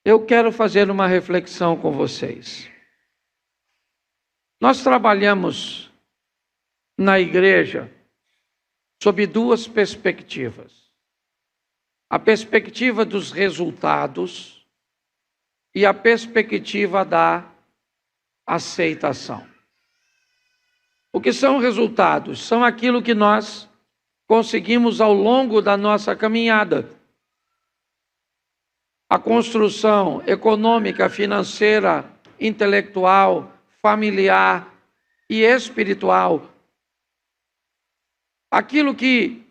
eu quero fazer uma reflexão com vocês. Nós trabalhamos na igreja sob duas perspectivas. A perspectiva dos resultados e a perspectiva da aceitação. O que são resultados? São aquilo que nós conseguimos ao longo da nossa caminhada. A construção econômica, financeira, intelectual, familiar e espiritual. Aquilo que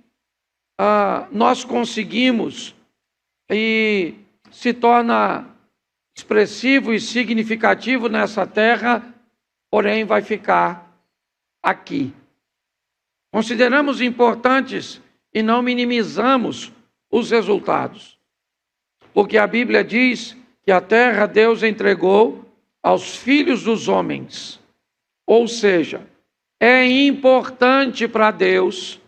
nós conseguimos e se torna expressivo e significativo nessa terra, porém vai ficar aqui. Consideramos importantes e não minimizamos os resultados. Porque a Bíblia diz que a terra Deus entregou aos filhos dos homens. Ou seja, é importante para Deus,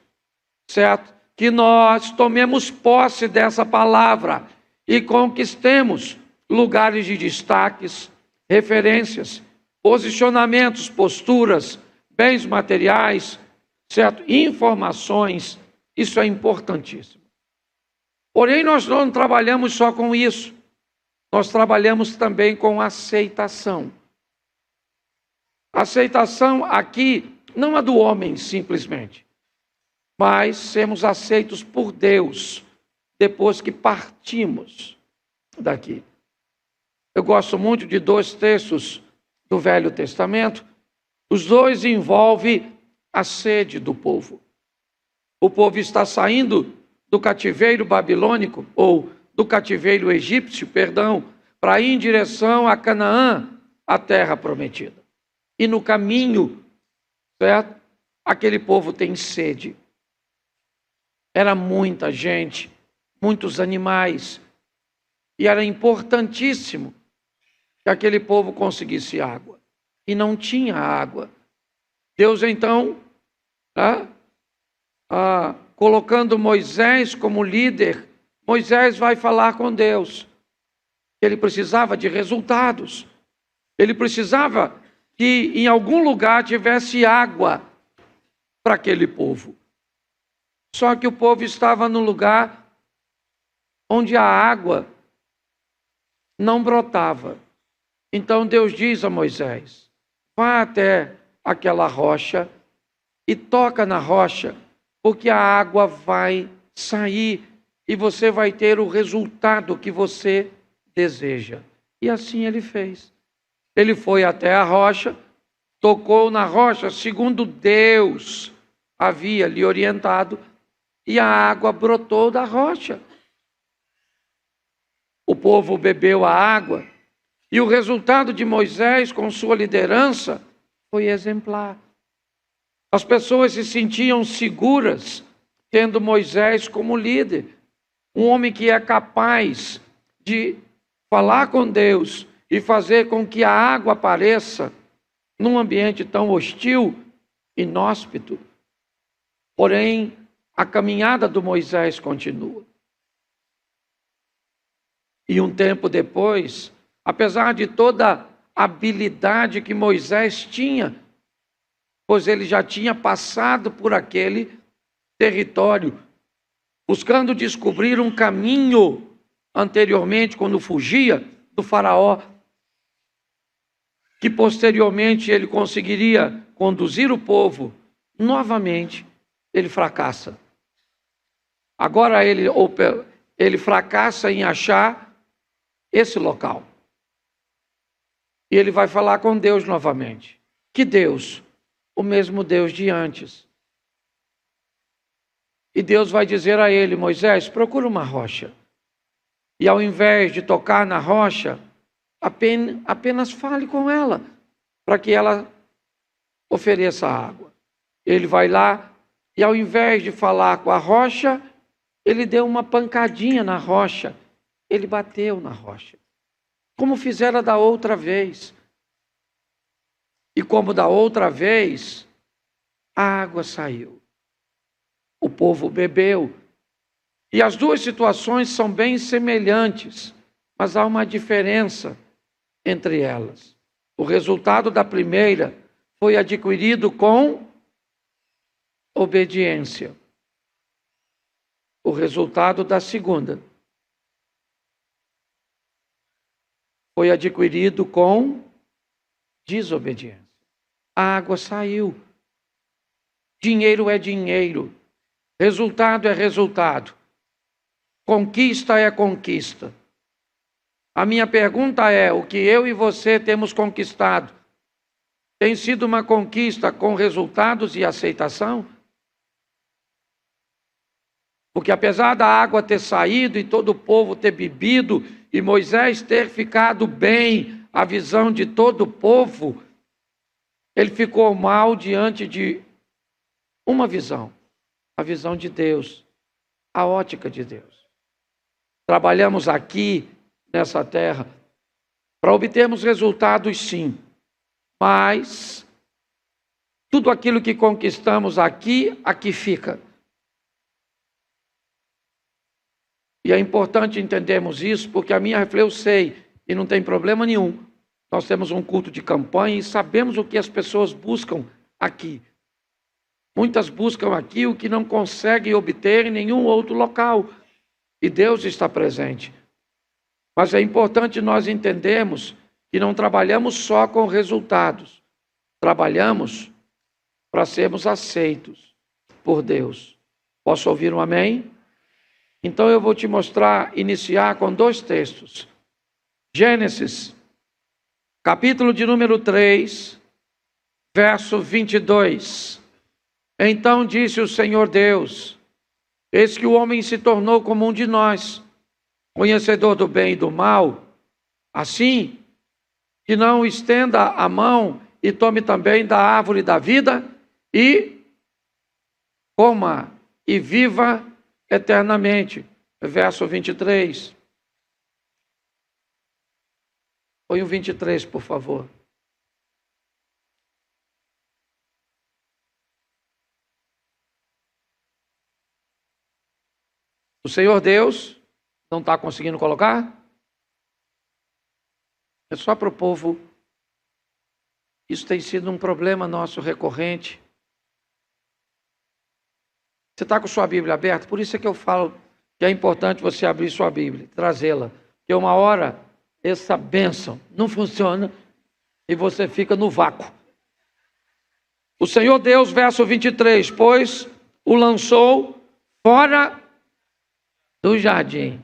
certo? Que nós tomemos posse dessa palavra e conquistemos lugares de destaques, referências, posicionamentos, posturas, bens materiais, certo? Informações, isso é importantíssimo. Porém, nós não trabalhamos só com isso. Nós trabalhamos também com aceitação. Aceitação aqui, não a do homem simplesmente, mas sermos aceitos por Deus depois que partimos daqui. Eu gosto muito de dois textos do Velho Testamento. Os dois envolvem a sede do povo. O povo está saindo do cativeiro babilônico, ou do cativeiro egípcio, para ir em direção a Canaã, a terra prometida. E no caminho, certo? Aquele povo tem sede. Era muita gente, muitos animais, e era importantíssimo que aquele povo conseguisse água. E não tinha água. Deus então, colocando Moisés como líder, Moisés vai falar com Deus. Ele precisava de resultados. Ele precisava que em algum lugar tivesse água para aquele povo. Só que o povo estava no lugar onde a água não brotava. Então Deus diz a Moisés: vá até aquela rocha e toca na rocha, porque a água vai sair e você vai ter o resultado que você deseja. E assim ele fez. Ele foi até a rocha, tocou na rocha, segundo Deus havia lhe orientado, e a água brotou da rocha. O povo bebeu a água, e o resultado de Moisés com sua liderança foi exemplar. As pessoas se sentiam seguras tendo Moisés como líder, um homem que é capaz de falar com Deus e fazer com que a água apareça num ambiente tão hostil, inóspito. Porém, a caminhada do Moisés continua. E um tempo depois, apesar de toda a habilidade que Moisés tinha, pois ele já tinha passado por aquele território, buscando descobrir um caminho anteriormente, quando fugia do faraó, que posteriormente ele conseguiria conduzir o povo, novamente ele fracassa. Agora ele fracassa em achar esse local. E ele vai falar com Deus novamente. Que Deus? O mesmo Deus de antes. E Deus vai dizer a ele: Moisés, procura uma rocha. E ao invés de tocar na rocha, apenas fale com ela, para que ela ofereça água. Ele vai lá e ao invés de falar com a rocha, ele deu uma pancadinha na rocha. Ele bateu na rocha, como fizera da outra vez. E como da outra vez, a água saiu. O povo bebeu. E as duas situações são bem semelhantes, mas há uma diferença entre elas. O resultado da primeira foi adquirido com obediência. O resultado da segunda foi adquirido com desobediência. A água saiu. Dinheiro é dinheiro. Resultado é resultado. Conquista é conquista. A minha pergunta é: o que eu e você temos conquistado tem sido uma conquista com resultados e aceitação? Porque apesar da água ter saído e todo o povo ter bebido e Moisés ter ficado bem, a visão de todo o povo, ele ficou mal diante de uma visão, a visão de Deus, a ótica de Deus. Trabalhamos aqui nessa terra para obtermos resultados, sim, mas tudo aquilo que conquistamos aqui fica. E é importante entendermos isso, porque a minha reflexão, eu sei, e não tem problema nenhum. Nós temos um culto de campanha e sabemos o que as pessoas buscam aqui. Muitas buscam aqui o que não conseguem obter em nenhum outro local. E Deus está presente. Mas é importante nós entendermos que não trabalhamos só com resultados. Trabalhamos para sermos aceitos por Deus. Posso ouvir um amém? Então eu vou te mostrar, iniciar com 2 textos. Gênesis, capítulo de número 3, verso 22. Então disse o Senhor Deus: eis que o homem se tornou como um de nós, conhecedor do bem e do mal, assim que não estenda a mão e tome também da árvore da vida e coma e viva eternamente. Verso 23. Põe o 23, por favor. O Senhor Deus não está conseguindo colocar? É só para o povo. Isso tem sido um problema nosso recorrente. Você está com sua Bíblia aberta? Por isso é que eu falo que é importante você abrir sua Bíblia, trazê-la. Porque uma hora essa bênção não funciona e você fica no vácuo. O Senhor Deus, verso 23, pois o lançou fora do jardim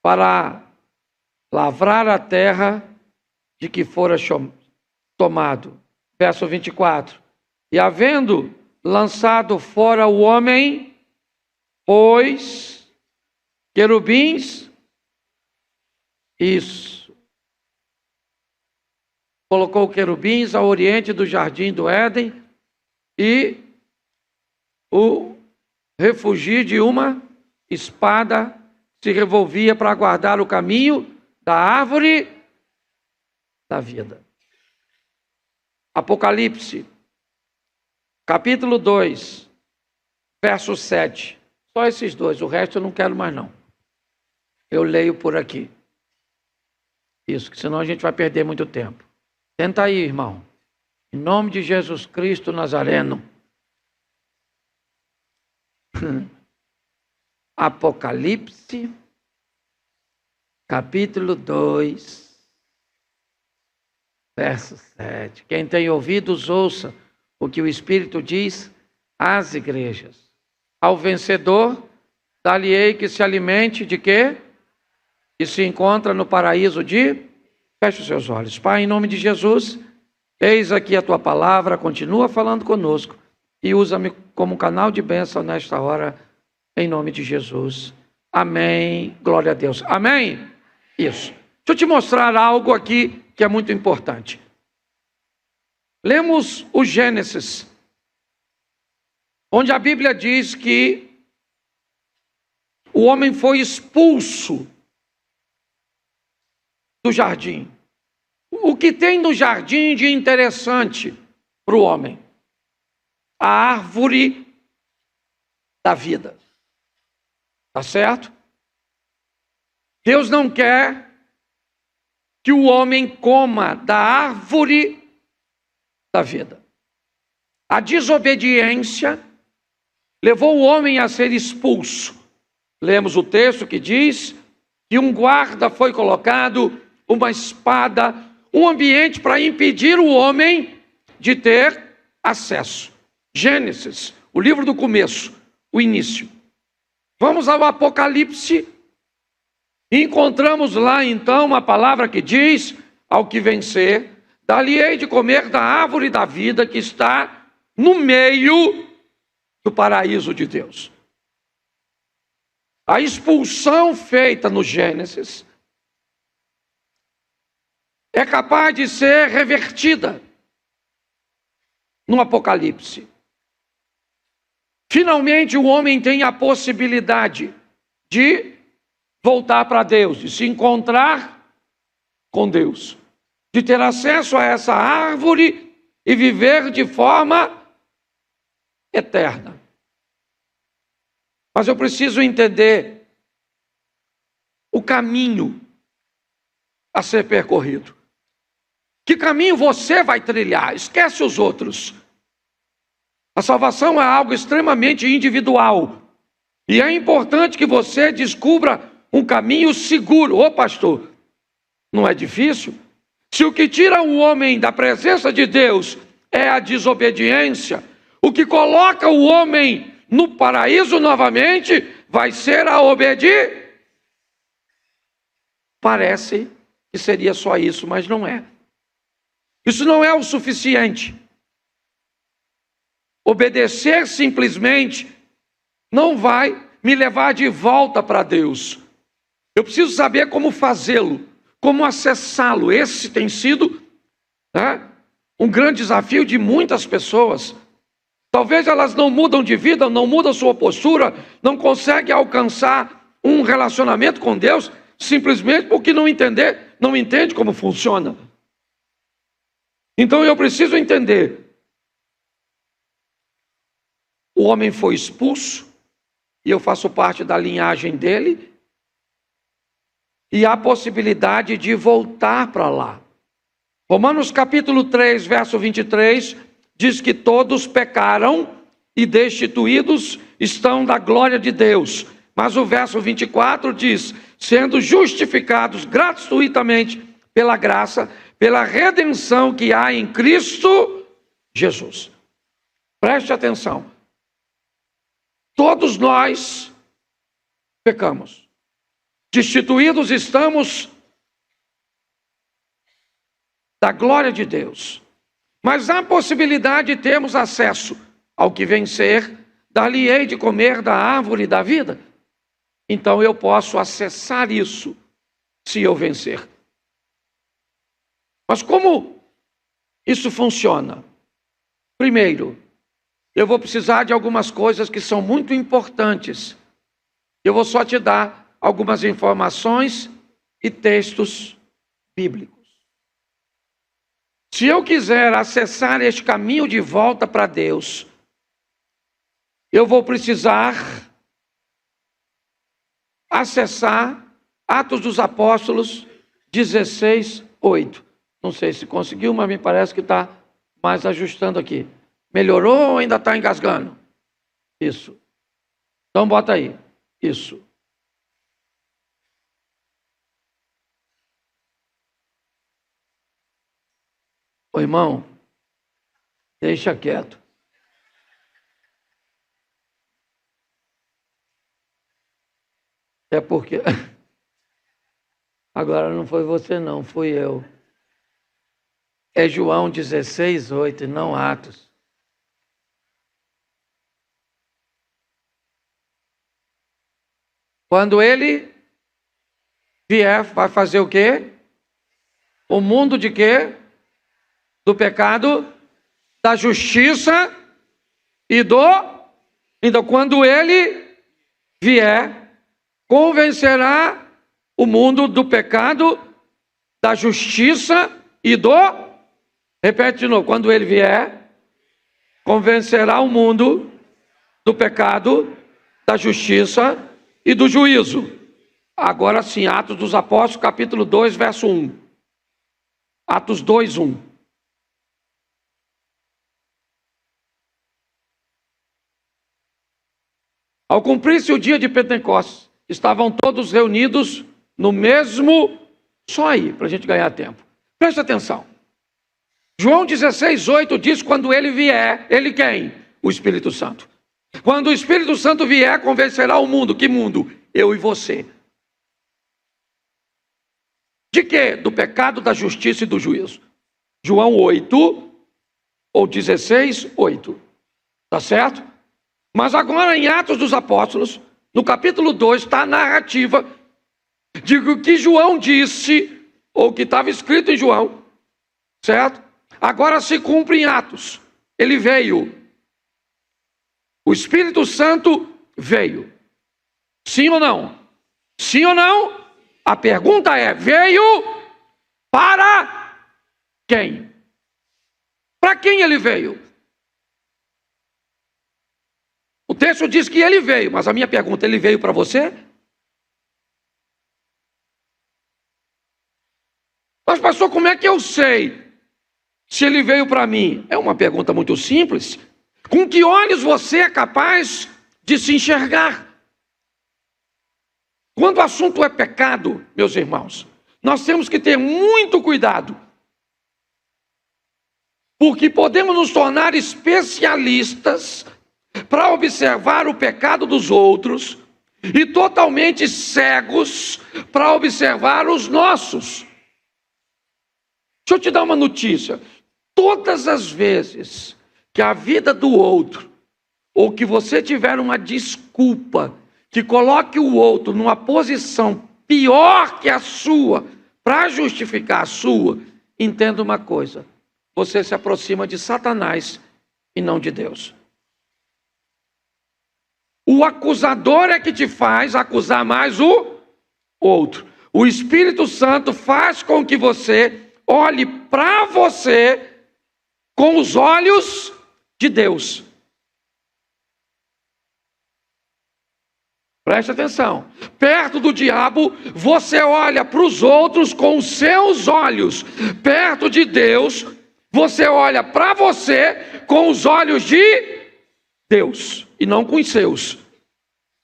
para lavrar a terra de que fora tomado. Verso 24. E havendo lançado fora o homem, pôs querubins. Isso. Colocou querubins ao oriente do jardim do Éden e o refugio de uma espada se revolvia para guardar o caminho da árvore da vida. Apocalipse, capítulo 2, verso 7. Só esses 2, o resto eu não quero mais não. Eu leio por aqui. Isso, que senão a gente vai perder muito tempo. Tenta aí, irmão. Em nome de Jesus Cristo Nazareno. Apocalipse, capítulo 2, verso 7. Quem tem ouvidos, ouça o que o Espírito diz às igrejas. Ao vencedor, dar-lhe-ei que se alimente de quê? Que se encontra no paraíso de... Feche os seus olhos. Pai, em nome de Jesus, eis aqui a tua palavra, continua falando conosco e usa-me como canal de bênção nesta hora, em nome de Jesus. Amém. Glória a Deus. Amém? Isso. Deixa eu te mostrar algo aqui que é muito importante. Lemos o Gênesis, onde a Bíblia diz que o homem foi expulso do jardim. O que tem no jardim de interessante para o homem? A árvore da vida. Tá certo? Deus não quer que o homem coma da árvore da vida. A desobediência levou o homem a ser expulso. Lemos o texto que diz que um guarda foi colocado, uma espada, um ambiente para impedir o homem de ter acesso. Gênesis, o livro do começo, o início. Vamos ao Apocalipse e encontramos lá então uma palavra que diz: ao que vencer, dali hei de comer da árvore da vida que está no meio do paraíso de Deus. A expulsão feita no Gênesis é capaz de ser revertida no Apocalipse. Finalmente o homem tem a possibilidade de voltar para Deus, de se encontrar com Deus, de ter acesso a essa árvore e viver de forma eterna. Mas eu preciso entender o caminho a ser percorrido. Que caminho você vai trilhar? Esquece os outros. A salvação é algo extremamente individual. E é importante que você descubra um caminho seguro. Ô pastor, não é difícil? Se o que tira o homem da presença de Deus é a desobediência, o que coloca o homem no paraíso novamente vai ser a obediência. Parece que seria só isso, mas não é. Isso não é o suficiente. Obedecer simplesmente não vai me levar de volta para Deus. Eu preciso saber como fazê-lo, como acessá-lo. Esse tem sido um grande desafio de muitas pessoas. Talvez elas não mudam de vida, não mudam sua postura, não conseguem alcançar um relacionamento com Deus, simplesmente porque não entende como funciona. Então eu preciso entender. O homem foi expulso, e eu faço parte da linhagem dele, e há possibilidade de voltar para lá. Romanos capítulo 3, verso 23, diz que todos pecaram e destituídos estão da glória de Deus. Mas o verso 24 diz: sendo justificados gratuitamente pela graça, pela redenção que há em Cristo Jesus. Preste atenção. Todos nós pecamos. Destituídos estamos da glória de Deus. Mas há possibilidade de termos acesso ao que vencer, dali hei de comer da árvore da vida. Então eu posso acessar isso se eu vencer. Mas como isso funciona? Primeiro, eu vou precisar de algumas coisas que são muito importantes. Eu vou só te dar algumas informações e textos bíblicos. Se eu quiser acessar este caminho de volta para Deus, eu vou precisar acessar Atos dos Apóstolos 16, 8. Não sei se conseguiu, mas me parece que está mais ajustando aqui. Melhorou ou ainda está engasgando? Isso. Então bota aí. Isso. Ô irmão, deixa quieto. É porque... Agora não foi você não, fui eu. É João 16, 8 e não Atos. Quando ele vier, vai fazer o quê? O mundo de quê? Do pecado, da justiça e do... Então, quando ele vier, convencerá o mundo do pecado, da justiça e do... Repete de novo. Quando ele vier, convencerá o mundo do pecado, da justiça e do juízo. Agora sim, Atos dos Apóstolos, capítulo 2, verso 1. Atos 2, 1. Ao cumprir-se o dia de Pentecostes, estavam todos reunidos no mesmo... Só aí, para a gente ganhar tempo. Presta atenção. João 16, 8 diz: quando ele vier, ele quem? O Espírito Santo. Quando o Espírito Santo vier, convencerá o mundo. Que mundo? Eu e você. De quê? Do pecado, da justiça e do juízo. João 8, ou 16, 8. Tá certo? Mas agora em Atos dos Apóstolos, no capítulo 2, está a narrativa de que o que João disse, ou que estava escrito em João, certo? Agora se cumpre em Atos. Ele veio. O Espírito Santo veio. Sim ou não? Sim ou não? A pergunta é: veio para quem? Para quem ele veio? O texto diz que ele veio, mas a minha pergunta: ele veio para você? Mas pastor, como é que eu sei se ele veio para mim? É uma pergunta muito simples. Com que olhos você é capaz de se enxergar? Quando o assunto é pecado, meus irmãos, nós temos que ter muito cuidado, porque podemos nos tornar especialistas para observar o pecado dos outros e totalmente cegos para observar os nossos. Deixa eu te dar uma notícia. Todas as vezes que a vida do outro, ou que você tiver uma desculpa que coloque o outro numa posição pior que a sua, para justificar a sua, entenda uma coisa: você se aproxima de Satanás e não de Deus. O acusador é que te faz acusar mais o outro. O Espírito Santo faz com que você olhe para você com os olhos de Deus. Preste atenção. Perto do diabo, você olha para os outros com os seus olhos. Perto de Deus, você olha para você com os olhos de Deus e não com os seus.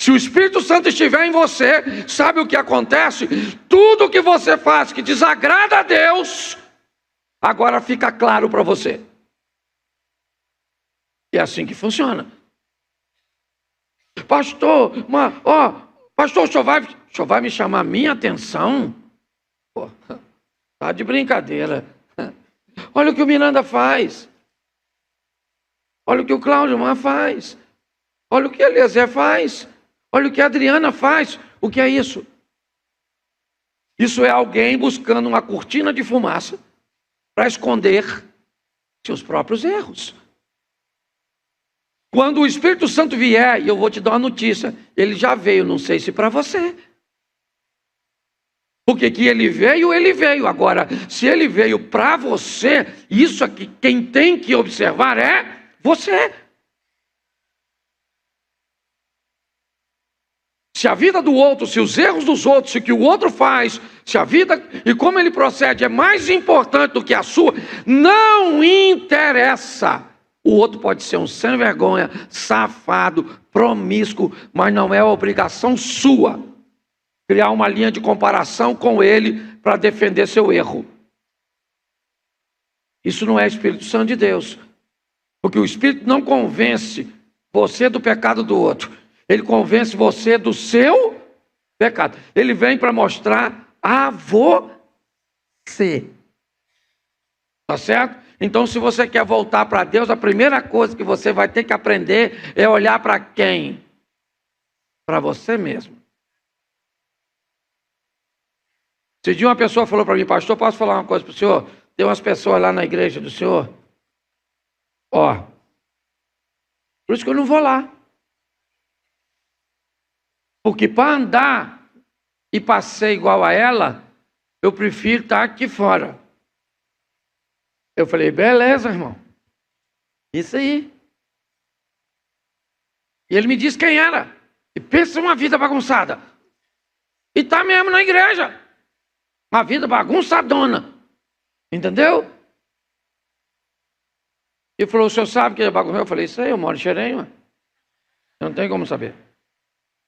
Se o Espírito Santo estiver em você, sabe o que acontece? Tudo que você faz que desagrada a Deus, agora fica claro para você. É assim que funciona. Pastor, pastor, o senhor vai me chamar a minha atenção? Pô, tá de brincadeira. Olha o que o Miranda faz. Olha o que o Cláudio faz. Olha o que a Eliezer faz. Olha o que a Adriana faz. O que é isso? Isso é alguém buscando uma cortina de fumaça para esconder seus próprios erros. Quando o Espírito Santo vier, e eu vou te dar uma notícia, ele já veio, não sei se para você. Porque que ele veio. Agora, se ele veio para você, isso aqui, quem tem que observar é você. Se a vida do outro, se os erros dos outros, se o que o outro faz, se a vida e como ele procede é mais importante do que a sua, não interessa. O outro pode ser um sem vergonha, safado, promíscuo, mas não é obrigação sua criar uma linha de comparação com ele para defender seu erro. Isso não é Espírito Santo de Deus. Porque o Espírito não convence você do pecado do outro. Ele convence você do seu pecado. Ele vem para mostrar a você. Tá certo? Então, se você quer voltar para Deus, a primeira coisa que você vai ter que aprender é olhar para quem? Para você mesmo. Esse dia uma pessoa falou para mim: pastor, posso falar uma coisa para o senhor? Tem umas pessoas lá na igreja do senhor. Por isso que eu não vou lá. Porque para andar e para ser igual a ela, eu prefiro estar aqui fora. Eu falei: beleza, irmão. Isso aí. E ele me disse quem era. E pensa uma vida bagunçada. E está mesmo na igreja. Uma vida bagunçadona. Entendeu? E falou, o senhor sabe que é bagunça? Eu falei, isso aí, eu moro em Xerém, mano. Não tem como saber.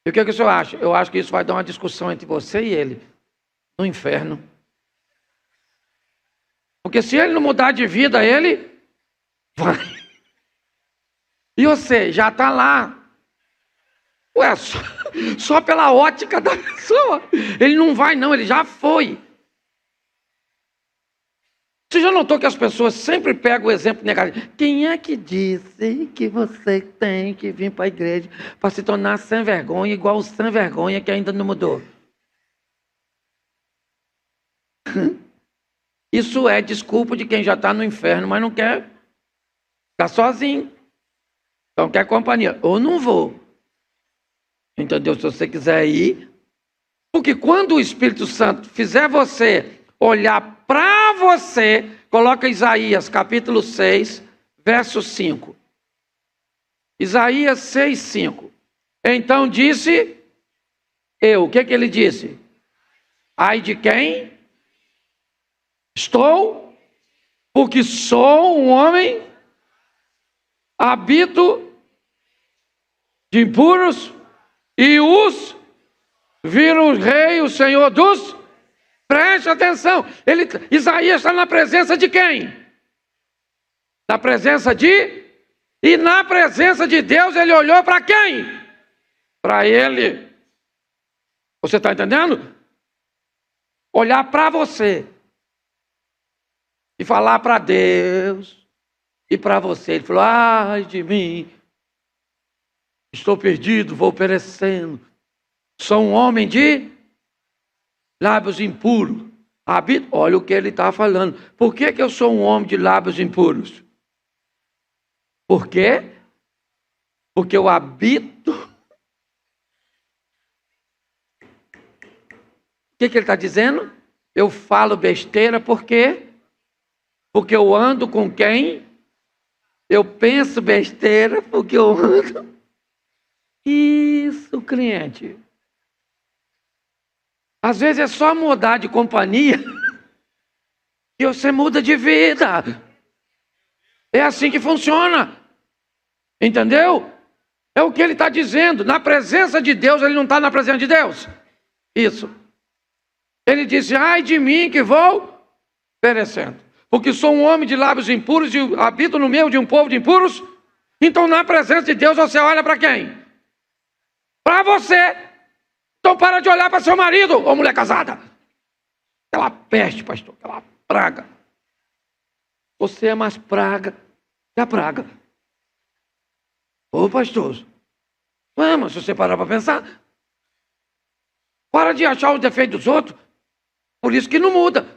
E o que o senhor acha? Eu acho que isso vai dar uma discussão entre você e ele. No inferno. Porque se ele não mudar de vida, ele vai. E você já está lá. Ué, só pela ótica da pessoa. Ele não vai não, ele já foi. Você já notou que as pessoas sempre pegam o exemplo negativo? Quem é que disse que você tem que vir para a igreja para se tornar sem vergonha, igual o sem vergonha que ainda não mudou? Isso é desculpa de quem já está no inferno, mas não quer ficar sozinho. Então quer companhia. Ou não vou. Entendeu? Se você quiser ir. Porque quando o Espírito Santo fizer você olhar para você, coloca Isaías capítulo 6, verso 5. Isaías 6, 5. Então disse eu. O que ele disse? Ai de quem? Estou, porque sou um homem, habito de impuros, e os viram o rei, o Senhor dos... Preste atenção, Isaías está na presença de quem? Na presença de... E na presença de Deus ele olhou para quem? Para ele. Você está entendendo? Olhar para você. E falar para Deus. E para você. Ele falou, ai de mim. Estou perdido, vou perecendo. Sou um homem de lábios impuros. Olha o que ele está falando. Por que eu sou um homem de lábios impuros? Por quê? Porque eu habito. O que ele está dizendo? Eu falo besteira por quê? Porque eu ando com quem? Eu penso besteira porque eu ando. Isso, cliente. Às vezes é só mudar de companhia e você muda de vida. É assim que funciona. Entendeu? É o que ele está dizendo. Na presença de Deus, ele não está na presença de Deus. Isso. Ele disse, ai de mim que vou perecendo. Porque sou um homem de lábios impuros e habito no meio de um povo de impuros. Então na presença de Deus você olha para quem? Para você. Então para de olhar para seu marido ou mulher casada. Aquela peste, pastor, aquela praga. Você é mais praga que a praga. Ô pastor, mas se você parar para pensar, para de achar os defeitos dos outros. Por isso que não muda.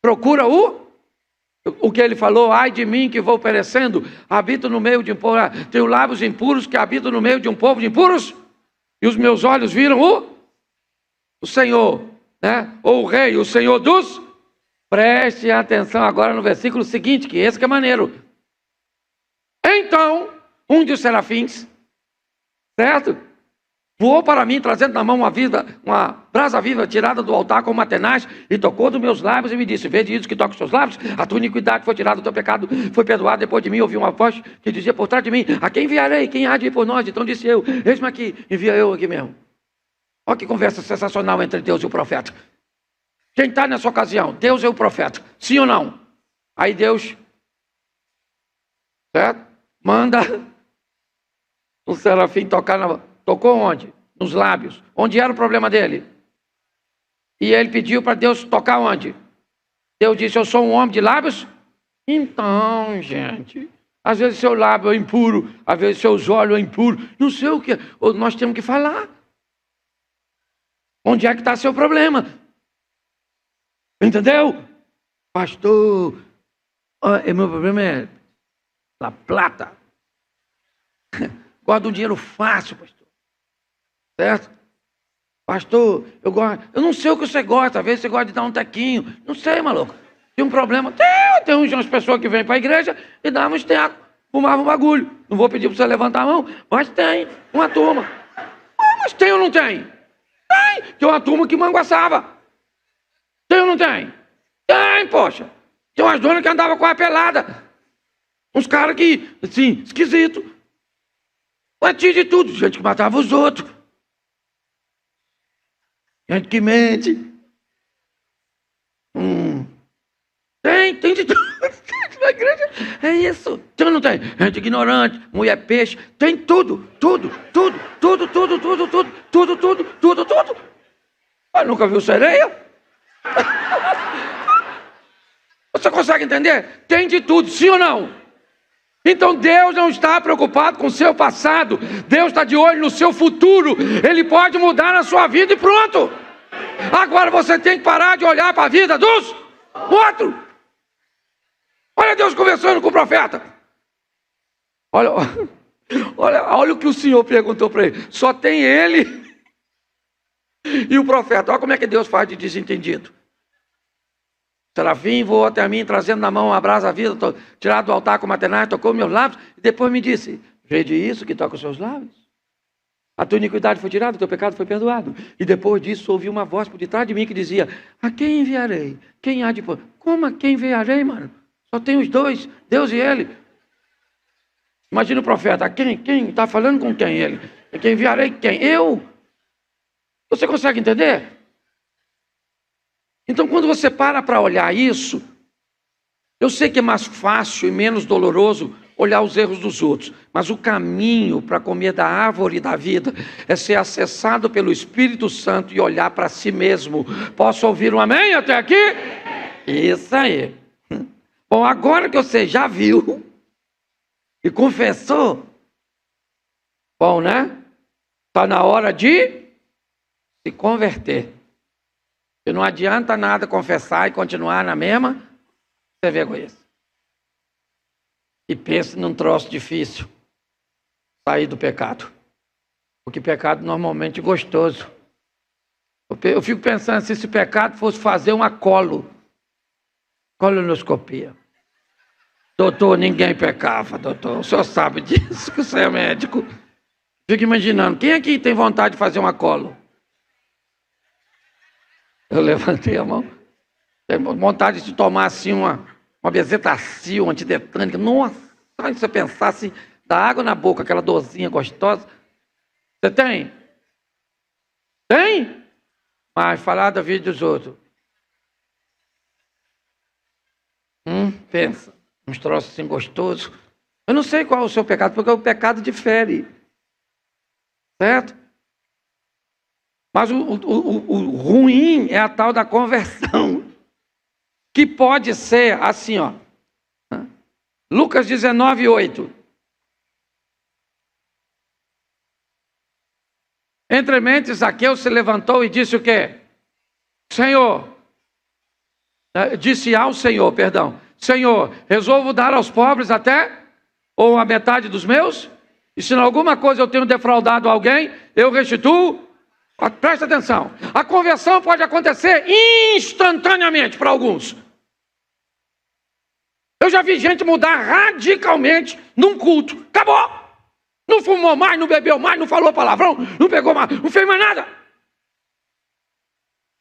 Procura o que ele falou, ai de mim que vou perecendo, habito no meio de um povo, tenho lábios impuros que habito no meio de um povo de impuros. E os meus olhos viram o Senhor, né? Ou o Rei, o Senhor dos... Preste atenção agora no versículo seguinte, que esse que é maneiro. Então, um dos serafins, certo? Voou para mim, trazendo na mão uma brasa viva tirada do altar com uma tenaz, e tocou dos meus lábios e me disse, vede isso que toca os seus lábios, a tua iniquidade foi tirada, o teu pecado foi perdoado. Depois de mim ouvi uma voz que dizia por trás de mim, a quem enviarei? Quem há de ir por nós? Então disse eu, eis-me aqui, envia eu aqui mesmo. Olha que conversa sensacional entre Deus e o profeta. Quem está nessa ocasião? Deus e o profeta, sim ou não? Aí Deus, certo? Manda o serafim tocar Tocou onde? Nos lábios. Onde era o problema dele? E ele pediu para Deus tocar onde? Deus disse, eu sou um homem de lábios? Então, gente, às vezes seu lábio é impuro, às vezes seus olhos é impuro, não sei o que, nós temos que falar. Onde é que está seu problema? Entendeu? Pastor, meu problema é a plata. Gosto de um dinheiro fácil, pastor. Certo? Pastor, eu não sei o que você gosta, às vezes você gosta de dar um tequinho, não sei, maluco. Tem um problema, tem umas pessoas que vêm para a igreja e dão uns tecos, fumavam um bagulho. Não vou pedir para você levantar a mão, mas tem uma turma. não tem? Tem! Tem uma turma que manguaçava. Tem ou não tem? Tem, poxa. Tem umas donas que andavam com a pelada. Uns caras que, assim, esquisito. Mas tinha de tudo. Gente que matava os outros. Gente que mente. Tem de tudo. Na igreja é isso. Tem ou não tem? Gente ignorante, mulher peixe. Tem tudo. Mas nunca viu sereia? Você consegue entender? Tem de tudo, sim ou não? Então Deus não está preocupado com o seu passado. Deus está de olho no seu futuro. Ele pode mudar a sua vida e pronto. Agora você tem que parar de olhar para a vida dos outros. Olha Deus conversando com o profeta. Olha o que o Senhor perguntou para ele. Só tem ele e o profeta. Olha como é que Deus faz de desentendido. Serafim voou até mim, trazendo na mão uma brasa à vida, tirado do altar com uma tenaz, tocou meus lábios, e depois me disse, vede isso que toca os seus lábios? A tua iniquidade foi tirada, o teu pecado foi perdoado. E depois disso ouvi uma voz por detrás de mim que dizia, a quem enviarei? Quem há de... Como a quem enviarei, mano? Só tem os dois, Deus e ele. Imagina o profeta, quem? Está falando com quem ele? Quem enviarei? Quem? Eu? Você consegue entender? Então, quando você para olhar isso, eu sei que é mais fácil e menos doloroso olhar os erros dos outros, mas o caminho para comer da árvore da vida é ser acessado pelo Espírito Santo e olhar para si mesmo. Posso ouvir um amém até aqui? Isso aí. Bom, agora que você já viu e confessou, bom, né? Está na hora de se converter. E não adianta nada confessar e continuar na mesma, você é vergonhoso. E pense num troço difícil, sair do pecado. Porque pecado normalmente é gostoso. Eu fico pensando, se esse pecado fosse fazer uma colonoscopia. Doutor, ninguém pecava, doutor. O senhor sabe disso, que o senhor é médico. Fico imaginando, quem aqui tem vontade de fazer uma colo? Eu levantei a mão. Tenho vontade de tomar assim uma bezetacil, uma antitetânica. Nossa, se você pensasse, dá água na boca, aquela dorzinha gostosa. Você tem? Tem? Mas falar da vida dos outros. Pensa, uns troços assim gostosos. Eu não sei qual é o seu pecado, porque o pecado difere. Certo? Mas o ruim é a tal da conversão, que pode ser assim, ó. Lucas 19, 8. Entremente, Zaqueu se levantou e disse o quê? Senhor, disse ao Senhor, Senhor, resolvo dar aos pobres até, ou a metade dos meus, e se em alguma coisa eu tenho defraudado alguém, eu restituo. Presta atenção, a conversão pode acontecer instantaneamente para alguns. Eu já vi gente mudar radicalmente num culto. Acabou! Não fumou mais, não bebeu mais, não falou palavrão, não pegou mais, não fez mais nada.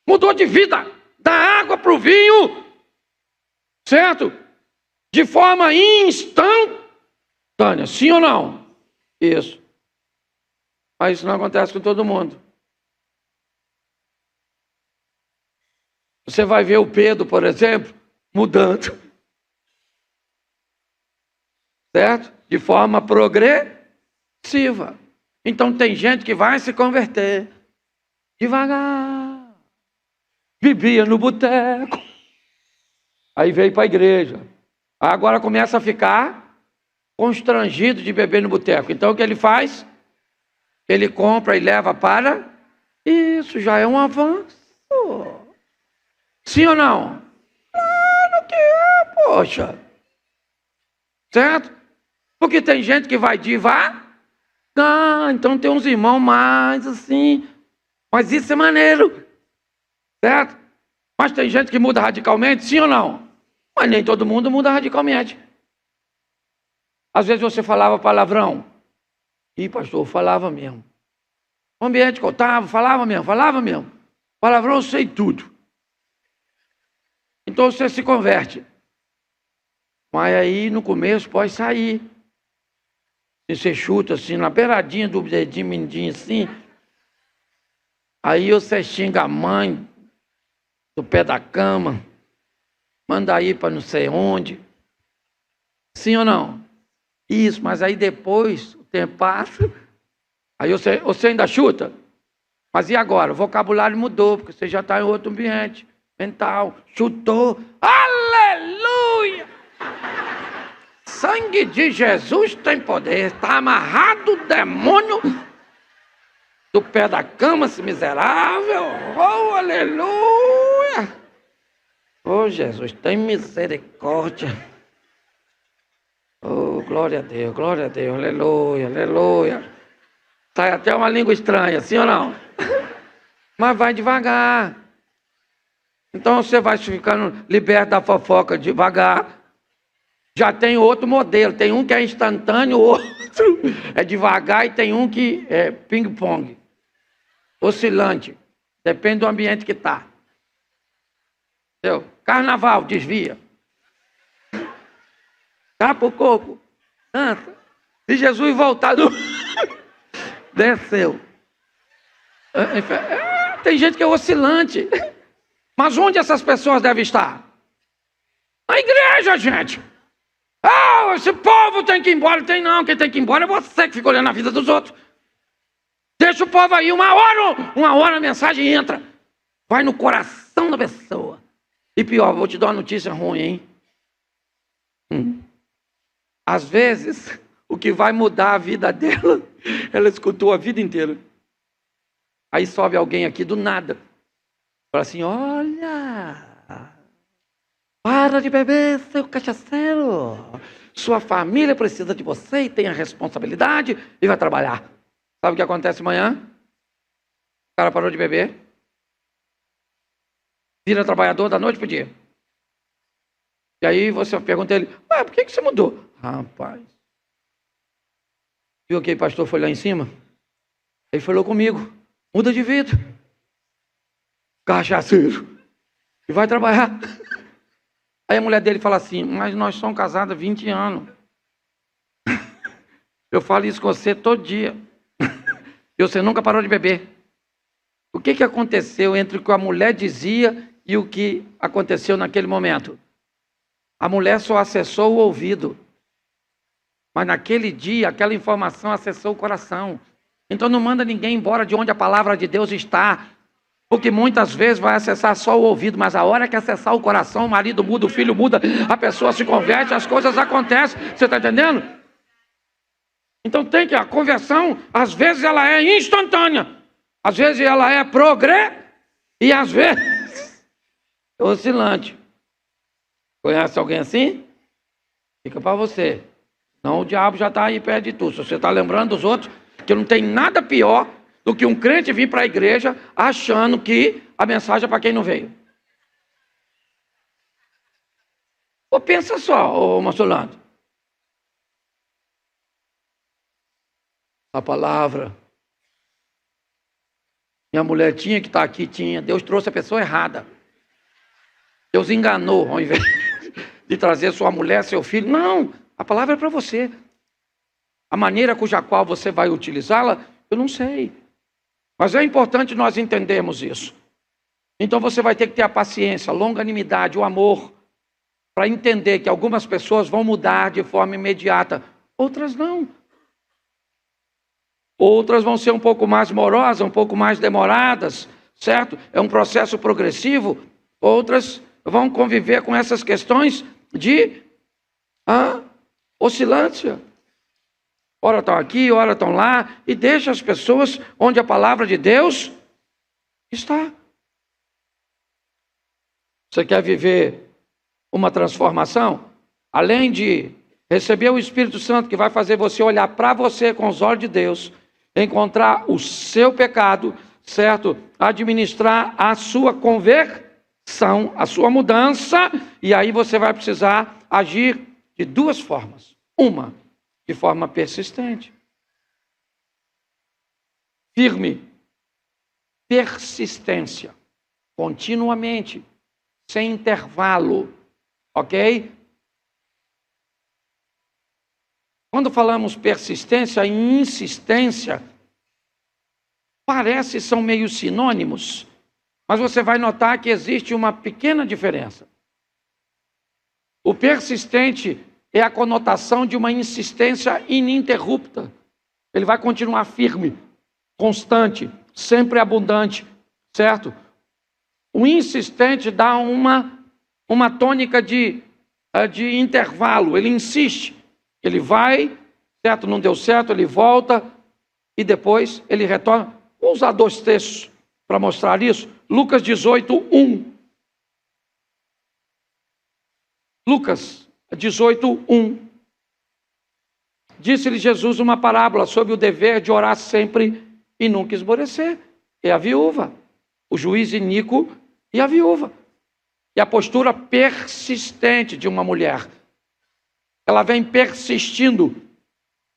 Mudou de vida, da água para o vinho, certo? De forma instantânea, sim ou não? Isso. Mas isso não acontece com todo mundo. Você vai ver o Pedro, por exemplo, mudando. Certo? De forma progressiva. Então tem gente que vai se converter devagar. Bebia no boteco. Aí veio para a igreja. Agora começa a ficar constrangido de beber no boteco. Então o que ele faz? Ele compra e leva para... Isso já é um avanço. Sim ou não? Claro que é, poxa. Certo? Porque tem gente que vai devagar. Então tem uns irmãos mais assim. Mas isso é maneiro. Certo? Mas tem gente que muda radicalmente, sim ou não? Mas nem todo mundo muda radicalmente. Às vezes você falava palavrão. Ih, pastor, eu falava mesmo. O ambiente que eu estava, falava mesmo. Palavrão, eu sei tudo. Então você se converte. Mas aí no começo pode sair. E você chuta assim, na beiradinha do dedinho, mindinho assim. Aí você xinga a mãe do pé da cama. Manda ir para não sei onde. Sim ou não? Isso, mas aí depois o tempo passa. Aí você ainda chuta. Mas e agora? O vocabulário mudou, porque você já está em outro ambiente mental. Chutou. Aleluia! Sangue de Jesus tem poder. Está amarrado o demônio do pé da cama, esse miserável. Oh, aleluia! Oh, Jesus, tem misericórdia. Oh, glória a Deus, aleluia, aleluia. Sai até uma língua estranha, sim ou não? Mas vai devagar. Então você vai ficando liberto da fofoca devagar. Já tem outro modelo. Tem um que é instantâneo, o outro é devagar e tem um que é ping-pong. Oscilante. Depende do ambiente que está. Entendeu? Carnaval, desvia. Tapa o coco. Dança. Se Jesus voltar do... Desceu. Tem gente que é oscilante. Mas onde essas pessoas devem estar? Na igreja, gente. Ah, esse povo tem que ir embora. Tem não, quem tem que ir embora é você que fica olhando a vida dos outros. Deixa o povo aí, uma hora a mensagem entra. Vai no coração da pessoa. E pior, vou te dar uma notícia ruim, hein? Às vezes, o que vai mudar a vida dela, ela escutou a vida inteira. Aí sobe alguém aqui do nada. Fala assim, olha, para de beber, seu cachaceiro. Sua família precisa de você e tem a responsabilidade e vai trabalhar. Sabe o que acontece amanhã? O cara parou de beber. Vira trabalhador da noite pro dia. E aí você pergunta a ele, por que você mudou? Rapaz. Viu aquele pastor foi lá em cima? Ele falou comigo, muda de vida. Cachaceiro. E vai trabalhar. Aí a mulher dele fala assim, mas nós somos casados há 20 anos. Eu falo isso com você todo dia. E você nunca parou de beber. O que aconteceu entre o que a mulher dizia e o que aconteceu naquele momento? A mulher só acessou o ouvido. Mas naquele dia, aquela informação acessou o coração. Então não manda ninguém embora de onde a palavra de Deus está. Porque muitas vezes vai acessar só o ouvido, mas a hora que acessar o coração, o marido muda, o filho muda, a pessoa se converte, as coisas acontecem. Você está entendendo? Então tem que, a conversão, às vezes ela é instantânea. Às vezes ela é e às vezes é oscilante. Conhece alguém assim? Fica para você. Não, o diabo já está aí perto de tu. Se você está lembrando dos outros, que não tem nada pior do que um crente vir para a igreja achando que a mensagem é para quem não veio. Ou pensa só, ô Marcelando. A palavra. Minha mulher tinha que estar aqui, tinha. Deus trouxe a pessoa errada. Deus enganou, ao invés de trazer sua mulher, seu filho. Não, a palavra é para você. A maneira cuja qual você vai utilizá-la, eu não sei. Mas é importante nós entendermos isso. Então você vai ter que ter a paciência, a longanimidade, o amor, para entender que algumas pessoas vão mudar de forma imediata, outras não. Outras vão ser um pouco mais morosas, um pouco mais demoradas, certo? É um processo progressivo. Outras vão conviver com essas questões de oscilância. Ora estão aqui, ora estão lá, e deixa as pessoas onde a palavra de Deus está. Você quer viver uma transformação? Além de receber o Espírito Santo que vai fazer você olhar para você com os olhos de Deus, encontrar o seu pecado, certo? Administrar a sua conversão, a sua mudança, e aí você vai precisar agir de duas formas. Uma, de forma persistente, firme persistência, continuamente, sem intervalo, ok? Quando falamos persistência e insistência, parece que são meio sinônimos, mas você vai notar que existe uma pequena diferença. O persistente é a conotação de uma insistência ininterrupta. Ele vai continuar firme, constante, sempre abundante, certo? O insistente dá uma tônica de intervalo, ele insiste, ele vai, certo? Não deu certo, ele volta e depois ele retorna. Vou usar 2 textos para mostrar isso. Lucas 18:1. Lucas 18:1. Disse-lhe Jesus uma parábola sobre o dever de orar sempre e nunca esmorecer. É a viúva, o juiz iníquo e a viúva. E a postura persistente de uma mulher. Ela vem persistindo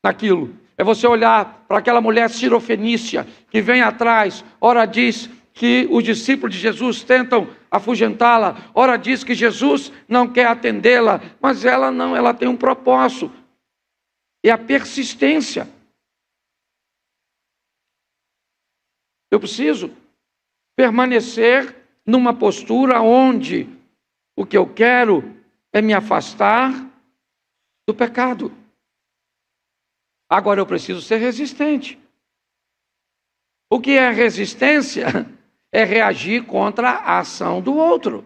naquilo. É você olhar para aquela mulher sirofenícia que vem atrás, ora diz que os discípulos de Jesus tentam afugentá-la, ora diz que Jesus não quer atendê-la, mas ela não, ela tem um propósito. É a persistência. Eu preciso permanecer numa postura onde o que eu quero é me afastar do pecado. Agora eu preciso ser resistente. O que é resistência? É reagir contra a ação do outro.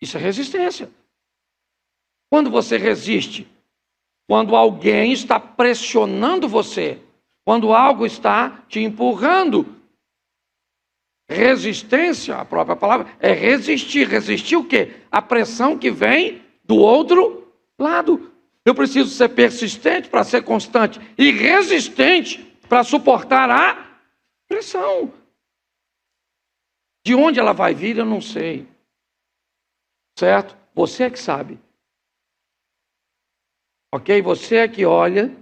Isso é resistência. Quando você resiste, quando alguém está pressionando você, quando algo está te empurrando. Resistência, a própria palavra, é resistir. Resistir o quê? A pressão que vem do outro lado. Eu preciso ser persistente para ser constante e resistente para suportar a pressão. De onde ela vai vir, eu não sei. Certo? Você é que sabe. Ok? Você é que olha.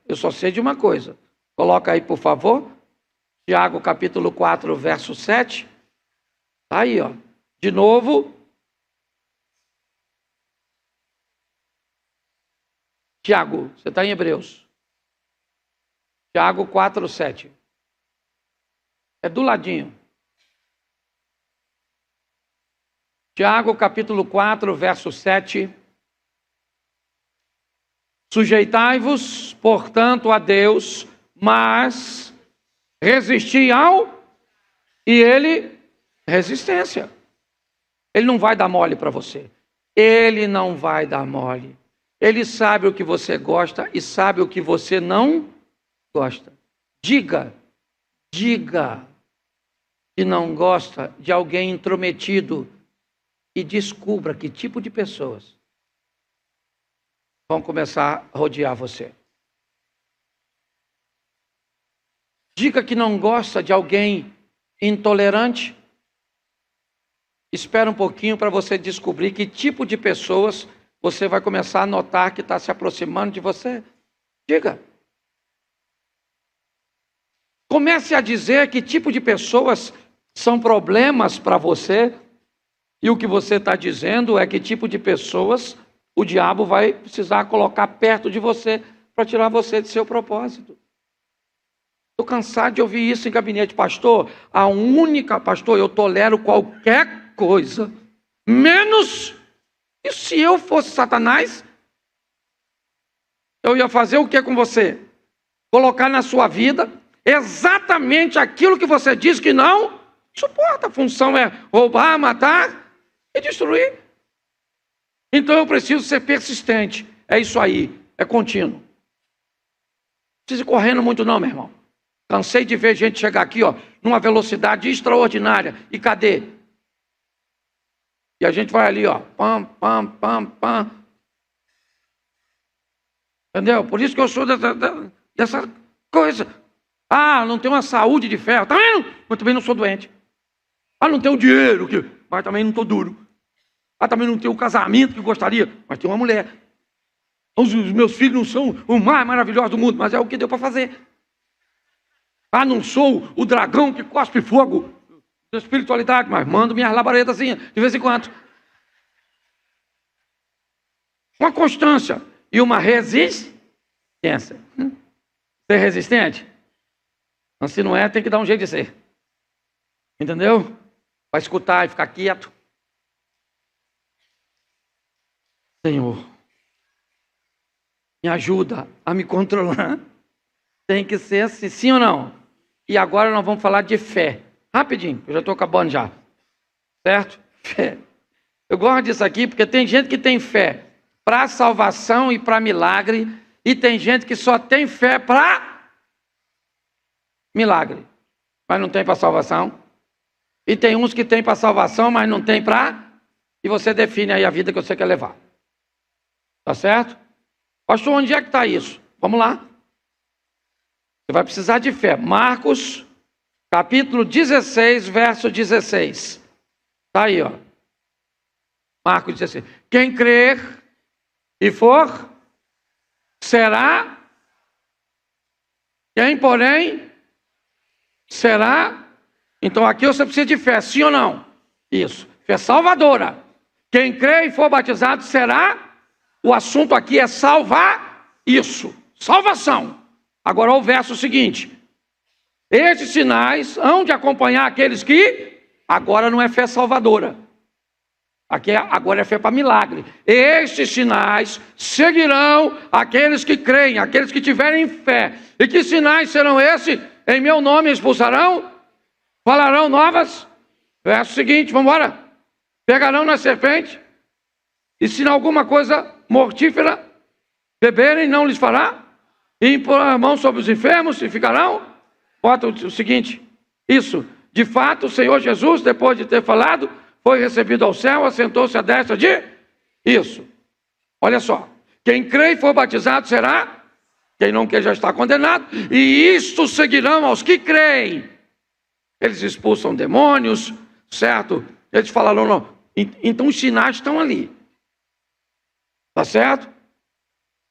Eu só sei de uma coisa. Coloca aí, por favor. Tiago, capítulo 4, verso 7. Tá aí, ó. De novo. Tiago, você está em Hebreus. Tiago 4, 7. É do ladinho. Tiago, capítulo 4, verso 7. Sujeitai-vos, portanto, a Deus, mas resisti ao... E ele... Resistência. Ele não vai dar mole para você. Ele não vai dar mole. Ele sabe o que você gosta e sabe o que você não gosta. Diga que não gosta de alguém intrometido e descubra que tipo de pessoas vão começar a rodear você. Diga que não gosta de alguém intolerante. Espera um pouquinho para você descobrir que tipo de pessoas você vai começar a notar que está se aproximando de você. Diga. Comece a dizer que tipo de pessoas são problemas para você. E o que você está dizendo é que tipo de pessoas o diabo vai precisar colocar perto de você para tirar você de seu propósito. Estou cansado de ouvir isso em gabinete. Pastor, pastor, eu tolero qualquer coisa, menos... E se eu fosse Satanás, eu ia fazer o que com você? Colocar na sua vida exatamente aquilo que você diz que não suporta. A função é roubar, matar e destruir. Então eu preciso ser persistente. É isso aí, é contínuo. Não precisa ir correndo muito não, meu irmão. Cansei de ver gente chegar aqui, ó, numa velocidade extraordinária. E cadê? E a gente vai ali, ó, pam, pam, pam, pam. Entendeu? Por isso que eu sou dessa coisa. Ah, não tenho uma saúde de ferro. Tá vendo? Mas também não sou doente. Ah, não tenho dinheiro, mas também não estou duro. Ah, também não tenho o casamento que gostaria, mas tenho uma mulher. Os meus filhos não são o mais maravilhoso do mundo, mas é o que deu para fazer. Ah, não sou o dragão que cospe fogo da espiritualidade, mas mando minhas labaretazinhas de vez em quando. Uma constância e uma resistência. Ser resistente? Mas se não é, tem que dar um jeito de ser. Entendeu? Vai escutar e ficar quieto. Senhor, me ajuda a me controlar. Tem que ser assim, sim ou não? E agora nós vamos falar de fé. Rapidinho, eu já estou acabando já. Certo? Fé. Eu gosto disso aqui porque tem gente que tem fé para salvação e para milagre, e tem gente que só tem fé para milagre, mas não tem para salvação. E tem uns que tem para salvação, mas não tem para... E você define aí a vida que você quer levar. Tá certo? Pastor, onde é que está isso? Vamos lá. Você vai precisar de fé. Marcos, capítulo 16, verso 16. Está aí, ó. Marcos 16. Quem crer e for, será. Quem, porém, será. Então aqui você precisa de fé, sim ou não? Isso. Fé salvadora. Quem crer e for batizado será. O assunto aqui é salvar isso. Salvação. Agora o verso seguinte. Estes sinais hão de acompanhar aqueles que... Agora não é fé salvadora. Aqui agora é fé para milagre. Estes sinais seguirão aqueles que creem, aqueles que tiverem fé. E que sinais serão esses? Em meu nome expulsarão, falarão novas. Verso seguinte, vamos embora. Pegarão na serpente, e se alguma coisa mortífera beberem, não lhes fará. E impor a mão sobre os enfermos e ficarão. Bota o seguinte, isso. De fato, o Senhor Jesus, depois de ter falado, foi recebido ao céu, assentou-se à destra de... Isso. Olha só. Quem crê e for batizado será... Quem não quer já está condenado. E isto seguirão aos que creem. Eles expulsam demônios, certo? Eles falaram, não. Então os sinais estão ali. Tá certo?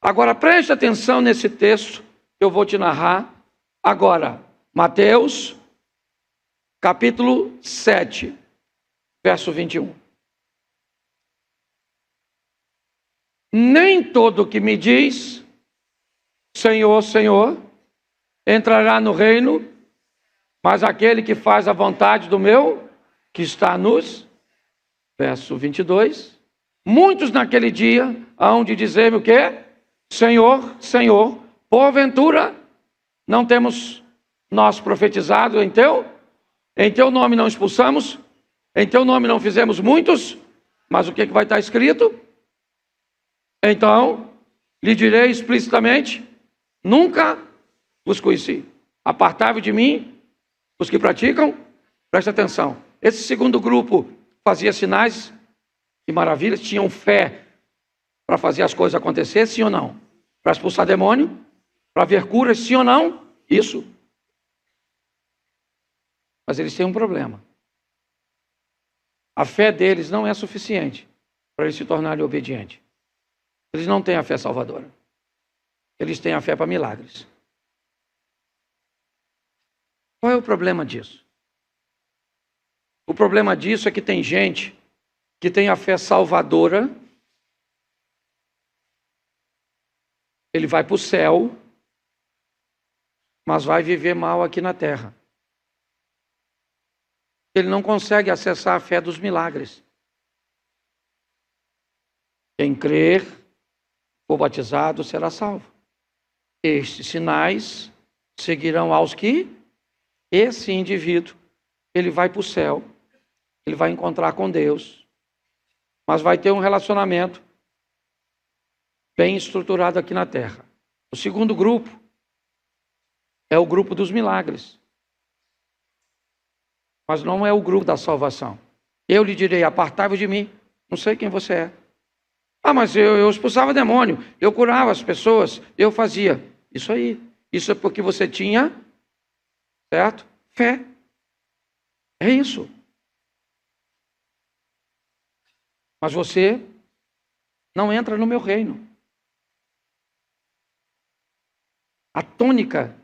Agora preste atenção nesse texto que eu vou te narrar agora. Mateus, capítulo 7. Verso 21. Nem todo que me diz, Senhor, Senhor, entrará no reino, mas aquele que faz a vontade do meu, que está nos... Verso 22. Muitos naquele dia hão de dizer-me o quê? Senhor, Senhor, porventura não temos nós profetizado em teu nome não expulsamos, em teu nome não fizemos muitos, mas o que vai estar escrito? Então, lhe direi explicitamente, nunca os conheci. Apartai-vos de mim, os que praticam, preste atenção. Esse segundo grupo fazia sinais e maravilhas, tinham fé para fazer as coisas acontecer, sim ou não? Para expulsar demônio, para ver curas, sim ou não? Isso. Mas eles têm um problema. A fé deles não é suficiente para eles se tornarem obedientes. Eles não têm a fé salvadora. Eles têm a fé para milagres. Qual é o problema disso? O problema disso é que tem gente que tem a fé salvadora, ele vai para o céu, mas vai viver mal aqui na terra. Ele não consegue acessar a fé dos milagres. Quem crer, for batizado, será salvo. Estes sinais seguirão aos que esse indivíduo, ele vai para o céu, ele vai encontrar com Deus, mas vai ter um relacionamento bem estruturado aqui na terra. O segundo grupo é o grupo dos milagres, mas não é o grupo da salvação. Eu lhe direi, apartai-vos de mim, não sei quem você é. Ah, mas eu expulsava demônio, eu curava as pessoas, eu fazia. Isso aí, isso é porque você tinha, certo? Fé. É isso. Mas você não entra no meu reino. A tônica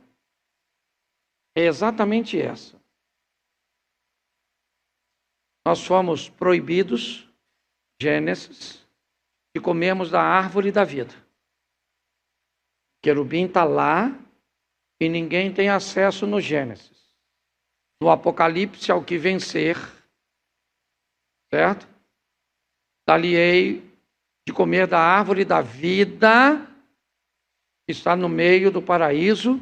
é exatamente essa. Nós fomos proibidos, Gênesis, de comermos da árvore da vida. O querubim está lá e ninguém tem acesso no Gênesis. No Apocalipse, ao que vencer, certo? Dar-lhe-ei de comer da árvore da vida que está no meio do paraíso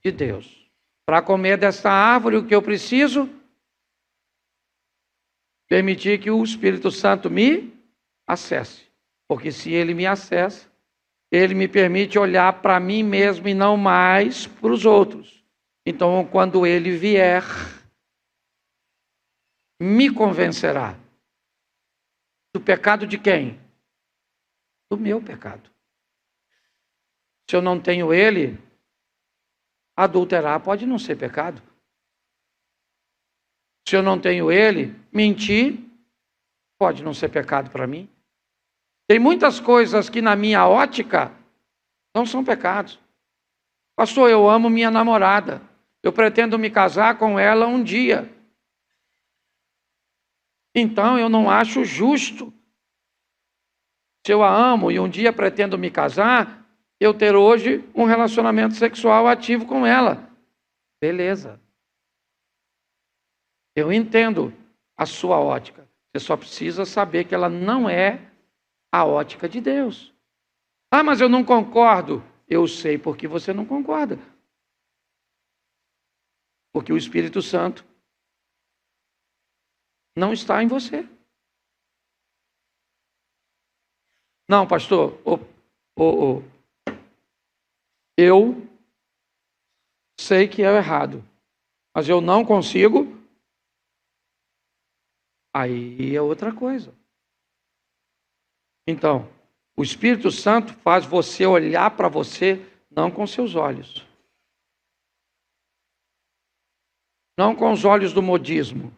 de Deus. Para comer desta árvore, o que eu preciso? Permitir que o Espírito Santo me acesse. Porque se ele me acessa, ele me permite olhar para mim mesmo e não mais para os outros. Então, quando ele vier, me convencerá. Do pecado de quem? Do meu pecado. Se eu não tenho ele, adulterar pode não ser pecado. Se eu não tenho ele, mentir pode não ser pecado para mim. Tem muitas coisas que na minha ótica não são pecados. Pastor, eu amo minha namorada. Eu pretendo me casar com ela um dia. Então eu não acho justo, se eu a amo e um dia pretendo me casar, eu ter hoje um relacionamento sexual ativo com ela. Beleza. Eu entendo a sua ótica. Você só precisa saber que ela não é a ótica de Deus. Ah, mas eu não concordo. Eu sei porque você não concorda. Porque o Espírito Santo não está em você. Não, pastor, eu sei que é errado, mas eu não consigo. Aí é outra coisa. Então, o Espírito Santo faz você olhar para você não com seus olhos. Não com os olhos do modismo.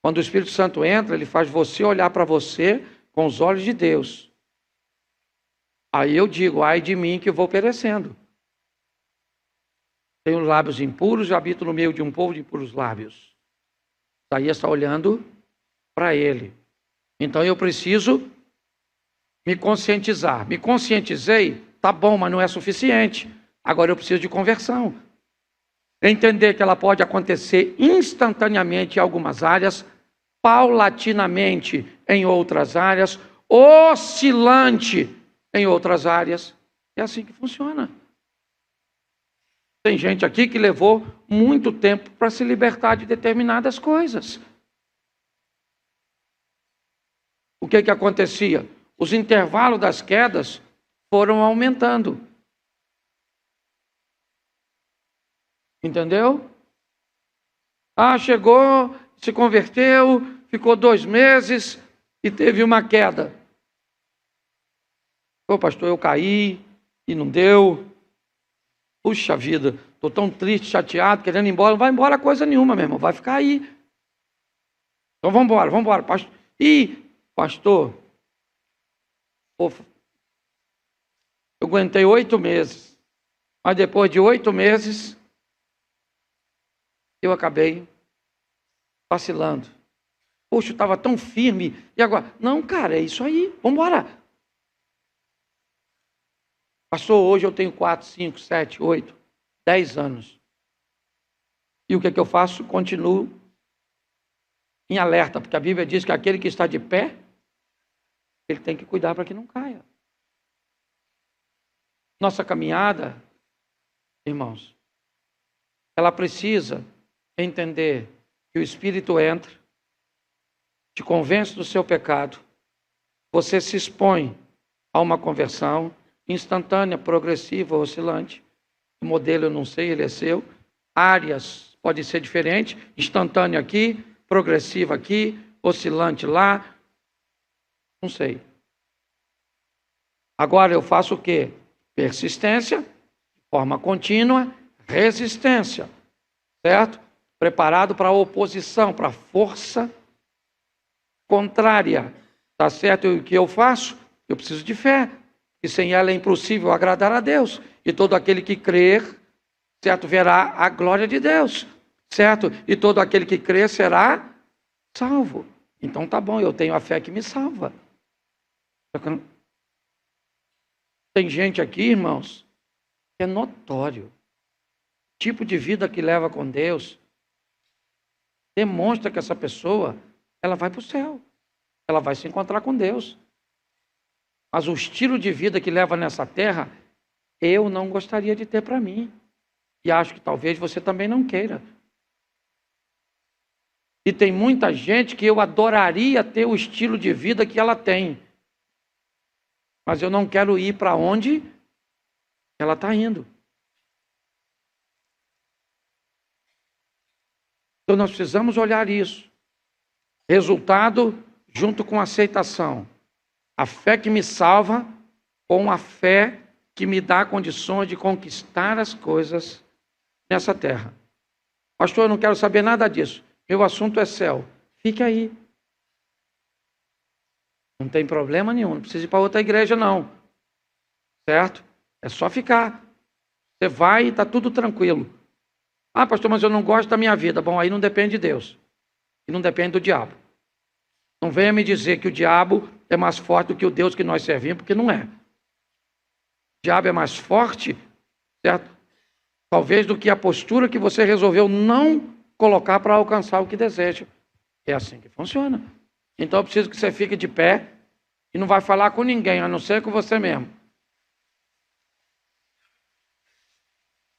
Quando o Espírito Santo entra, ele faz você olhar para você com os olhos de Deus. Aí eu digo, ai de mim que vou perecendo. Tenho lábios impuros e habito no meio de um povo de impuros lábios. Isaías está olhando para ele. Então eu preciso me conscientizar. Me conscientizei, tá bom, mas não é suficiente. Agora eu preciso de conversão. Entender que ela pode acontecer instantaneamente em algumas áreas, paulatinamente em outras áreas, oscilante em outras áreas. É assim que funciona. Tem gente aqui que levou muito tempo para se libertar de determinadas coisas. O que acontecia? Os intervalos das quedas foram aumentando. Entendeu? Ah, chegou, se converteu, ficou 2 meses e teve uma queda. Ô pastor, eu caí e não deu. Puxa vida, estou tão triste, chateado, querendo ir embora. Não vai embora coisa nenhuma, meu irmão, vai ficar aí. Então vamos embora. Pastor, eu aguentei 8 meses, mas depois de 8 meses, eu acabei vacilando. Poxa, eu estava tão firme, e agora? Não, cara, é isso aí, vamos embora. Pastor, hoje eu tenho 4, 5, 7, 8, 10 anos. E o que eu faço? Continuo em alerta, porque a Bíblia diz que aquele que está de pé, ele tem que cuidar para que não caia. Nossa caminhada, irmãos, ela precisa entender que o Espírito entra, te convence do seu pecado, você se expõe a uma conversão instantânea, progressiva, oscilante. O modelo eu não sei, ele é seu. Áreas podem ser diferentes, instantânea aqui, progressiva aqui, oscilante lá. Não sei. Agora eu faço o quê? Persistência, de forma contínua, resistência. Certo? Preparado para a oposição, para a força contrária. Tá certo? E o que eu faço? Eu preciso de fé. E sem ela é impossível agradar a Deus. E todo aquele que crer certo? Verá a glória de Deus, certo? E todo aquele que crê será salvo. Então tá bom, eu tenho a fé que me salva. Tem gente aqui, irmãos, que é notório. O tipo de vida que leva com Deus demonstra que essa pessoa, ela vai para o céu. Ela vai se encontrar com Deus. Mas o estilo de vida que leva nessa terra, eu não gostaria de ter para mim. E acho que talvez você também não queira. E tem muita gente que eu adoraria ter o estilo de vida que ela tem. Mas eu não quero ir para onde ela está indo. Então nós precisamos olhar isso. Resultado junto com aceitação. A fé que me salva com a fé que me dá condições de conquistar as coisas nessa terra. Pastor, eu não quero saber nada disso. Meu assunto é céu. Fique aí. Não tem problema nenhum. Não precisa ir para outra igreja, não. Certo? É só ficar. Você vai e está tudo tranquilo. Ah, pastor, mas eu não gosto da minha vida. Bom, aí não depende de Deus. E não depende do diabo. Não venha me dizer que o diabo é mais forte do que o Deus que nós servimos, porque não é. O diabo é mais forte, certo? Talvez do que a postura que você resolveu não colocar para alcançar o que deseja. É assim que funciona. Então eu preciso que você fique de pé e não vai falar com ninguém, a não ser com você mesmo.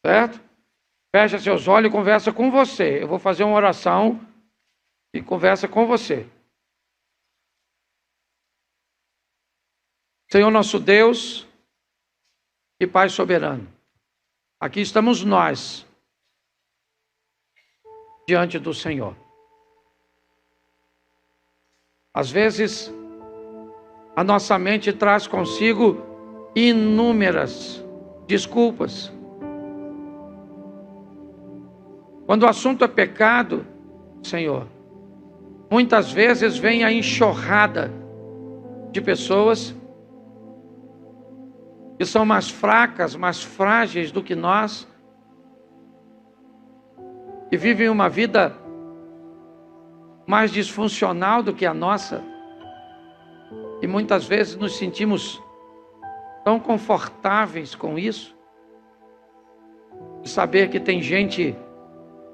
Certo? Fecha seus olhos e conversa com você. Eu vou fazer uma oração e conversa com você. Senhor nosso Deus e Pai soberano, aqui estamos nós, diante do Senhor. Às vezes, a nossa mente traz consigo inúmeras desculpas. Quando o assunto é pecado, Senhor, muitas vezes vem a enxurrada de pessoas que são mais fracas, mais frágeis do que nós, que vivem uma vida mais disfuncional do que a nossa, e muitas vezes nos sentimos tão confortáveis com isso, de saber que tem gente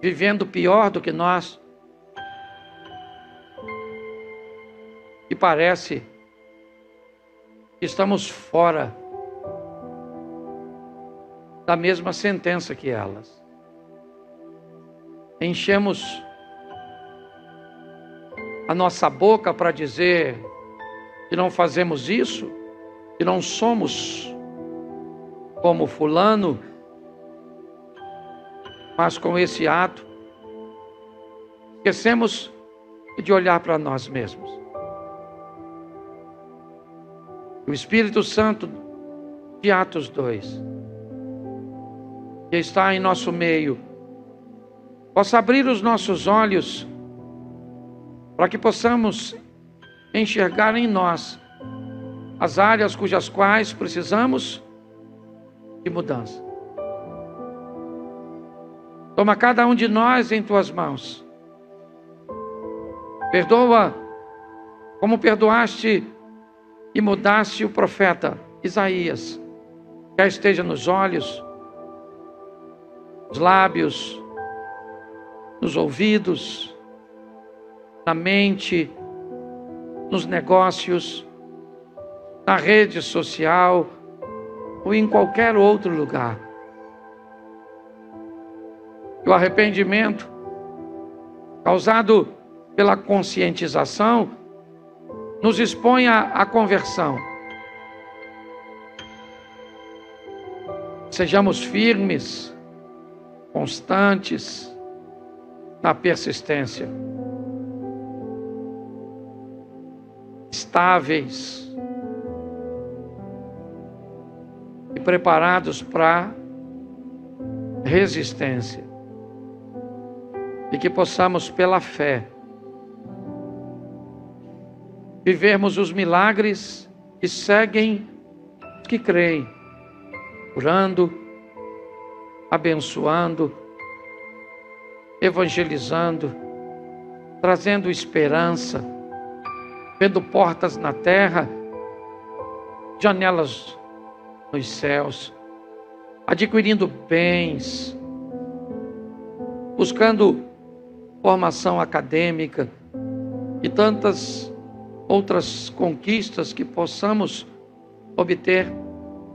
vivendo pior do que nós, e parece que estamos fora da mesma sentença que elas. Enchemos a nossa boca para dizer que não fazemos isso, que não somos como fulano, mas com esse ato esquecemos de olhar para nós mesmos. O Espírito Santo de Atos 2, que está em nosso meio, possa abrir os nossos olhos para que possamos enxergar em nós as áreas cujas quais precisamos de mudança. Toma cada um de nós em tuas mãos. Perdoa como perdoaste e mudaste o profeta Isaías. Quer esteja nos olhos, nos lábios, nos ouvidos, na mente, nos negócios, na rede social ou em qualquer outro lugar. E o arrependimento causado pela conscientização nos expõe à conversão. Sejamos firmes, constantes na persistência, estáveis e preparados para resistência, e que possamos pela fé vivermos os milagres que seguem os que creem, curando, abençoando, evangelizando, trazendo esperança, vendo portas na terra, janelas nos céus, adquirindo bens, buscando formação acadêmica e tantas outras conquistas que possamos obter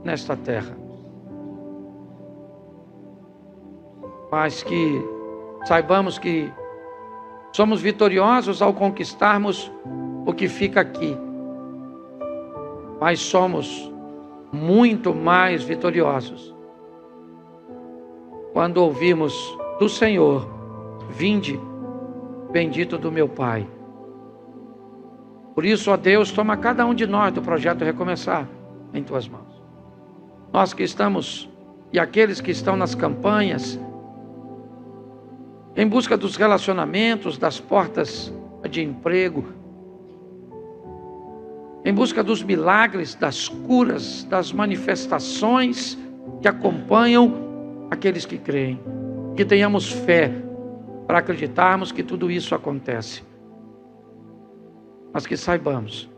nesta terra. Mas que saibamos que somos vitoriosos ao conquistarmos o que fica aqui. Mas somos muito mais vitoriosos quando ouvimos do Senhor: vinde, bendito do meu Pai. Por isso, ó Deus, toma cada um de nós do projeto Recomeçar em tuas mãos. Nós que estamos, e aqueles que estão nas campanhas, em busca dos relacionamentos, das portas de emprego, em busca dos milagres, das curas, das manifestações que acompanham aqueles que creem. Que tenhamos fé para acreditarmos que tudo isso acontece. Mas que saibamos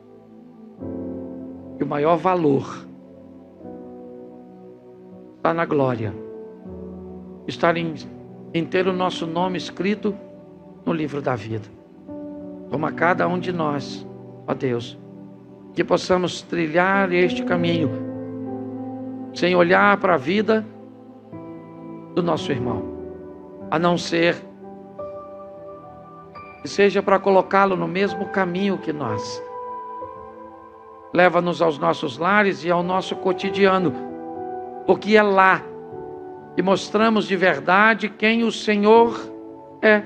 que o maior valor está na glória, está em ter o nosso nome escrito no livro da vida. Toma cada um de nós, ó Deus, que possamos trilhar este caminho sem olhar para a vida do nosso irmão, a não ser que seja para colocá-lo no mesmo caminho que nós. Leva-nos aos nossos lares e ao nosso cotidiano, porque é lá que mostramos de verdade quem o Senhor é.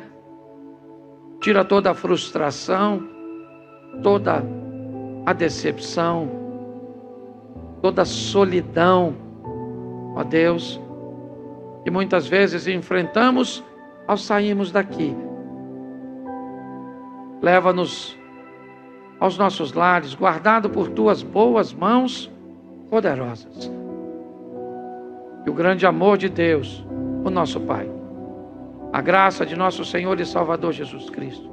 Tira toda a frustração, toda a decepção, toda a solidão, ó Deus, que muitas vezes enfrentamos ao sairmos daqui. Leva-nos aos nossos lares, guardado por tuas boas mãos poderosas. E o grande amor de Deus, o nosso Pai, a graça de nosso Senhor e Salvador Jesus Cristo,